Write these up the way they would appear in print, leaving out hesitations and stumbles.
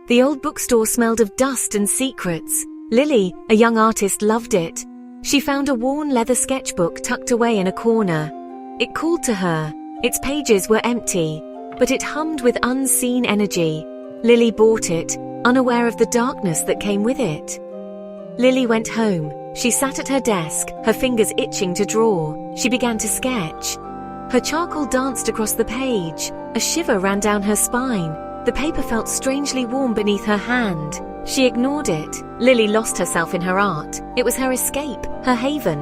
The old bookstore smelled of dust and secrets. Lily, a young artist, loved it. She found a worn leather sketchbook tucked away in a corner. It called to her. Its pages were empty, but it hummed with unseen energy. Lily bought it, unaware of the darkness that came with it. Lily went home. She sat at her desk, her fingers itching to draw. She began to sketch. Her charcoal danced across the page. A shiver ran down her spine. The paper felt strangely warm beneath her hand. She ignored it. Lily lost herself in her art. It was her escape, her haven.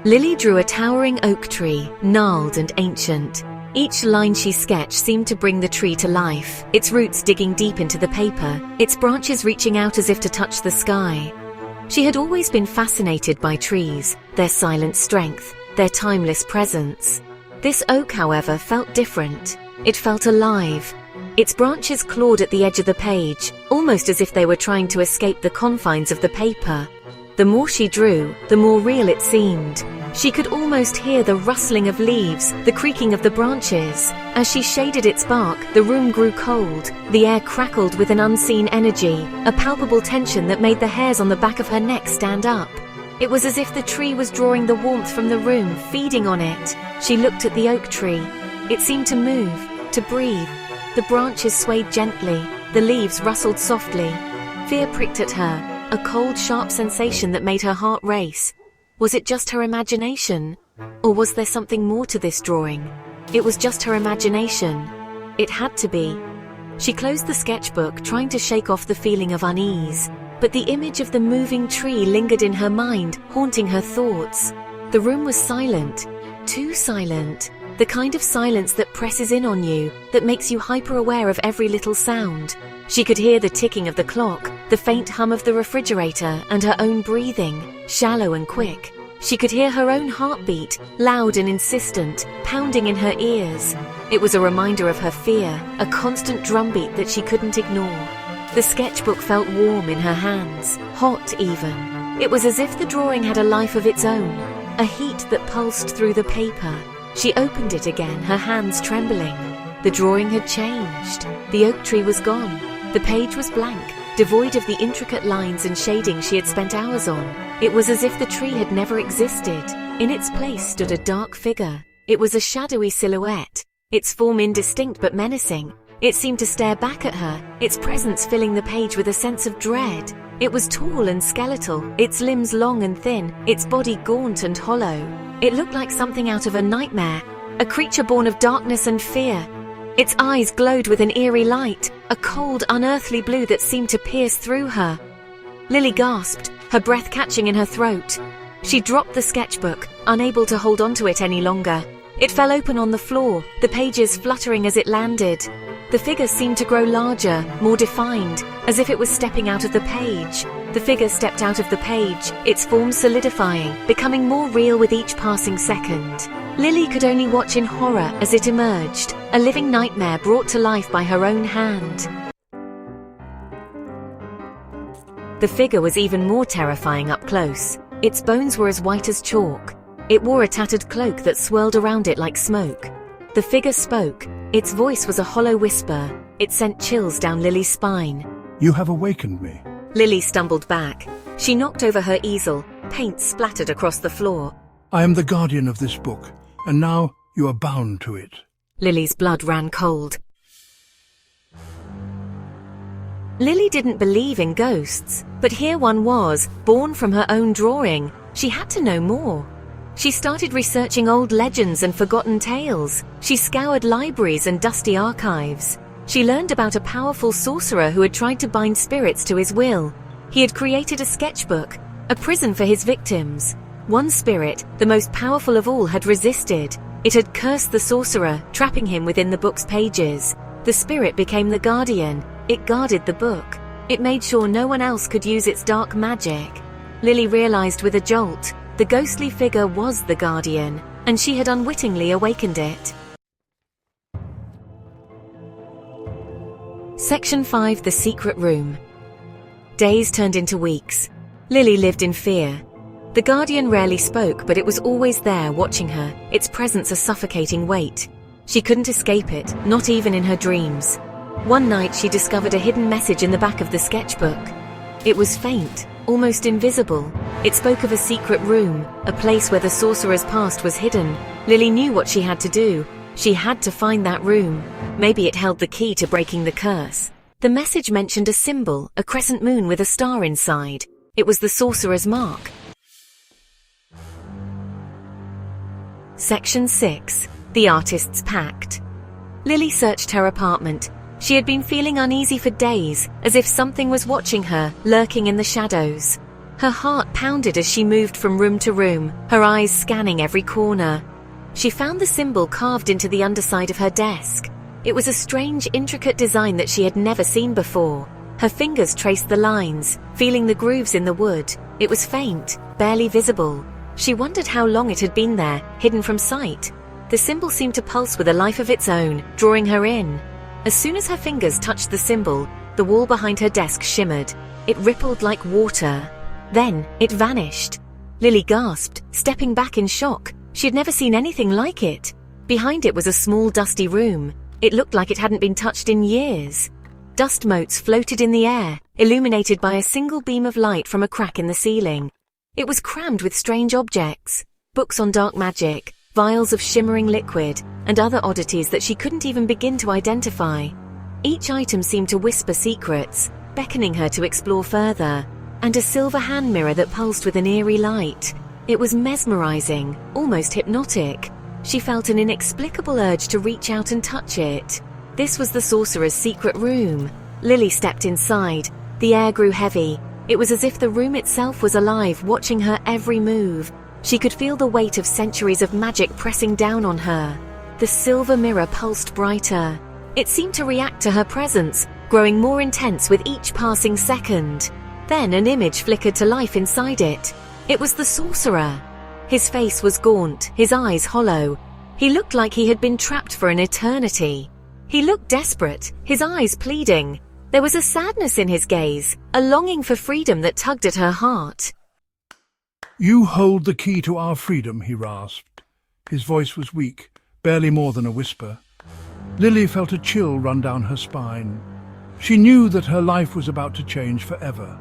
Lily drew a towering oak tree, gnarled and ancient. Each line she sketched seemed to bring the tree to life, its roots digging deep into the paper, its branches reaching out as if to touch the sky. She had always been fascinated by trees, their silent strength, their timeless presence. This oak, however, felt different. It felt alive. Its branches clawed at the edge of the page, almost as if they were trying to escape the confines of the paper. The more she drew, the more real it seemed. She could almost hear the rustling of leaves, the creaking of the branches. As she shaded its bark, the room grew cold. The air crackled with an unseen energy, a palpable tension that made the hairs on the back of her neck stand up. It was as if the tree was drawing the warmth from the room, feeding on it. She looked at the oak tree. It seemed to move, to breathe. The branches swayed gently, the leaves rustled softly. Fear pricked at her, a cold, sharp sensation that made her heart race. Was it just her imagination? Or was there something more to this drawing? It was just her imagination. It had to be. She closed the sketchbook, trying to shake off the feeling of unease. But the image of the moving tree lingered in her mind, haunting her thoughts. The room was silent. Too silent. The kind of silence that presses in on you, that makes you hyper-aware of every little sound. She could hear the ticking of the clock, the faint hum of the refrigerator, and her own breathing, shallow and quick. She could hear her own heartbeat, loud and insistent, pounding in her ears. It was a reminder of her fear, a constant drumbeat that she couldn't ignore. The sketchbook felt warm in her hands, hot even. It was as if the drawing had a life of its own, a heat that pulsed through the paper. She opened it again, her hands trembling. The drawing had changed. The oak tree was gone. The page was blank, devoid of the intricate lines and shading she had spent hours on. It was as if the tree had never existed. In its place stood a dark figure. It was a shadowy silhouette, its form indistinct but menacing. It seemed to stare back at her, its presence filling the page with a sense of dread. It was tall and skeletal, its limbs long and thin, its body gaunt and hollow. It looked like something out of a nightmare, a creature born of darkness and fear. Its eyes glowed with an eerie light, a cold, unearthly blue that seemed to pierce through her. Lily gasped, her breath catching in her throat. She dropped the sketchbook, unable to hold onto it any longer. It fell open on the floor, the pages fluttering as it landed. The figure seemed to grow larger, more defined, as if it was stepping out of the page. The figure stepped out of the page, its form solidifying, becoming more real with each passing second. Lily could only watch in horror as it emerged, a living nightmare brought to life by her own hand. The figure was even more terrifying up close. Its bones were as white as chalk. It wore a tattered cloak that swirled around it like smoke. The figure spoke. Its voice was a hollow whisper. It sent chills down Lily's spine. You have awakened me. Lily stumbled back. She knocked over her easel. Paint splattered across the floor. I am the guardian of this book, and now you are bound to it. Lily's blood ran cold. Lily didn't believe in ghosts, but here one was, born from her own drawing. She had to know more. She started researching old legends and forgotten tales. She scoured libraries and dusty archives. She learned about a powerful sorcerer who had tried to bind spirits to his will. He had created a sketchbook, a prison for his victims. One spirit, the most powerful of all, had resisted. It had cursed the sorcerer, trapping him within the book's pages. The spirit became the guardian. It guarded the book. It made sure no one else could use its dark magic. Lily realized with a jolt, the ghostly figure was the guardian, and she had unwittingly awakened it. Section 5: The Secret Room. Days turned into weeks. Lily lived in fear. The guardian rarely spoke, but it was always there watching her, its presence a suffocating weight. She couldn't escape it, not even in her dreams. One night she discovered a hidden message in the back of the sketchbook. It was faint, almost invisible. It spoke of a secret room, a place where the sorcerer's past was hidden. Lily knew what she had to do. She had to find that room. Maybe it held the key to breaking the curse. The message mentioned a symbol, a crescent moon with a star inside. It was the sorcerer's mark. Section 6. The Artist's Pact. Lily searched her apartment. She had been feeling uneasy for days, as if something was watching her, lurking in the shadows. Her heart pounded as she moved from room to room, her eyes scanning every corner. She found the symbol carved into the underside of her desk. It was a strange, intricate design that she had never seen before. Her fingers traced the lines, feeling the grooves in the wood. It was faint, barely visible. She wondered how long it had been there, hidden from sight. The symbol seemed to pulse with a life of its own, drawing her in. As soon as her fingers touched the symbol, the wall behind her desk shimmered. It rippled like water. Then, it vanished. Lily gasped, stepping back in shock. She had never seen anything like it. Behind it was a small, dusty room. It looked like it hadn't been touched in years. Dust motes floated in the air, illuminated by a single beam of light from a crack in the ceiling. It was crammed with strange objects, books on dark magic, vials of shimmering liquid, and other oddities that she couldn't even begin to identify. Each item seemed to whisper secrets, beckoning her to explore further, and a silver hand mirror that pulsed with an eerie light. It was mesmerizing, almost hypnotic. She felt an inexplicable urge to reach out and touch it. This was the sorcerer's secret room. Lily stepped inside. The air grew heavy. It was as if the room itself was alive, watching her every move. She could feel the weight of centuries of magic pressing down on her. The silver mirror pulsed brighter. It seemed to react to her presence, growing more intense with each passing second. Then an image flickered to life inside it. It was the sorcerer. His face was gaunt, his eyes hollow. He looked like he had been trapped for an eternity. He looked desperate, his eyes pleading. There was a sadness in his gaze, a longing for freedom that tugged at her heart. "You hold the key to our freedom," he rasped. His voice was weak, barely more than a whisper. Lily felt a chill run down her spine. She knew that her life was about to change forever.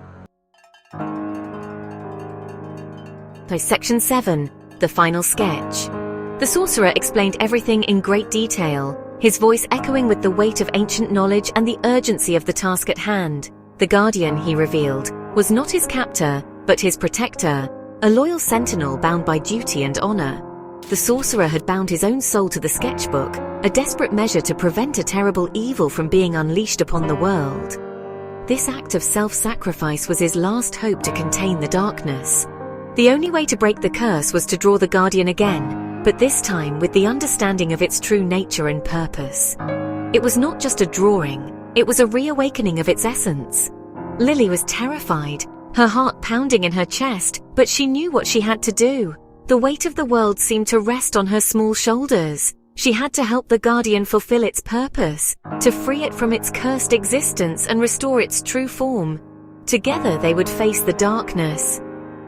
Section 7. The Final Sketch. The sorcerer explained everything in great detail, his voice echoing with the weight of ancient knowledge and the urgency of the task at hand. The Guardian, he revealed, was not his captor, but his protector, a loyal sentinel bound by duty and honor. The sorcerer had bound his own soul to the sketchbook, a desperate measure to prevent a terrible evil from being unleashed upon the world. This act of self-sacrifice was his last hope to contain the darkness. The only way to break the curse was to draw the Guardian again, but this time with the understanding of its true nature and purpose. It was not just a drawing, it was a reawakening of its essence. Lily was terrified, her heart pounding in her chest, but she knew what she had to do. The weight of the world seemed to rest on her small shoulders. She had to help the Guardian fulfill its purpose, to free it from its cursed existence and restore its true form. Together they would face the darkness.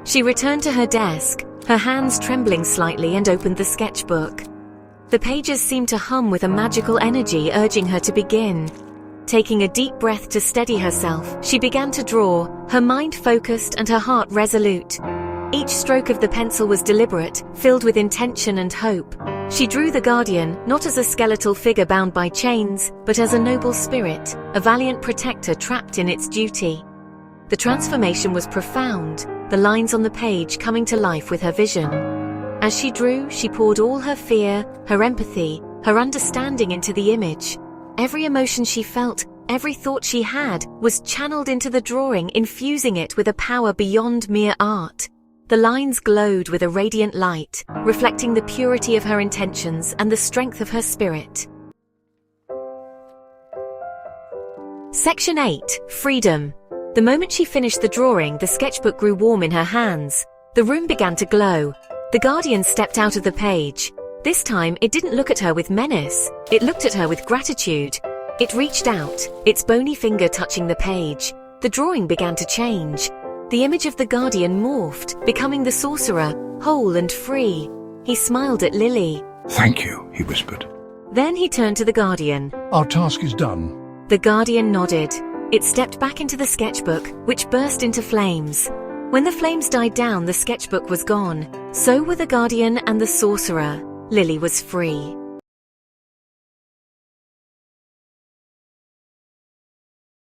She returned to her desk, her hands trembling slightly, and opened the sketchbook. The pages seemed to hum with a magical energy urging her to begin. Taking a deep breath to steady herself, she began to draw, her mind focused and her heart resolute. Each stroke of the pencil was deliberate, filled with intention and hope. She drew the Guardian, not as a skeletal figure bound by chains, but as a noble spirit, a valiant protector trapped in its duty. The transformation was profound, the lines on the page coming to life with her vision. As she drew, she poured all her fear, her empathy, her understanding into the image. Every emotion she felt, every thought she had, was channeled into the drawing, infusing it with a power beyond mere art. The lines glowed with a radiant light, reflecting the purity of her intentions and the strength of her spirit. Section 8. Freedom. The moment she finished the drawing, the sketchbook grew warm in her hands. The room began to glow. The Guardian stepped out of the page. This time, it didn't look at her with menace. It looked at her with gratitude. It reached out, its bony finger touching the page. The drawing began to change. The image of the Guardian morphed, becoming the sorcerer, whole and free. He smiled at Lily. "Thank you," he whispered. Then he turned to the Guardian. Our task is done. The Guardian nodded. It stepped back into the sketchbook, which burst into flames. When the flames died down, the sketchbook was gone. So were the Guardian and the Sorcerer. Lily was free.